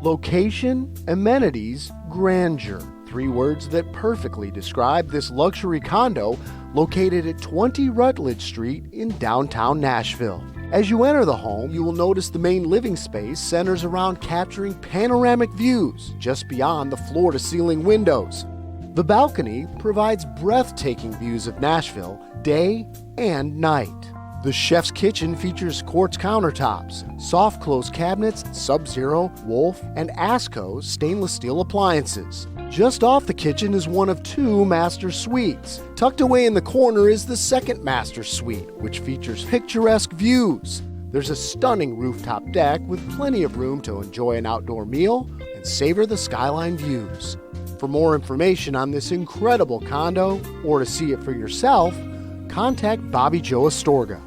Location, amenities, grandeur. 3 words that perfectly describe this luxury condo located at 20 Rutledge Street in downtown Nashville. As you enter the home, you will notice the main living space centers around capturing panoramic views just beyond the floor-to-ceiling windows. The balcony provides breathtaking views of Nashville day and night. The chef's kitchen features quartz countertops, soft close cabinets, Sub-Zero, Wolf, and Asco stainless steel appliances. Just off the kitchen is one of 2 master suites. Tucked away in the corner is the second master suite, which features picturesque views. There's a stunning rooftop deck with plenty of room to enjoy an outdoor meal and savor the skyline views. For more information on this incredible condo or to see it for yourself, contact Bobbi Astorga.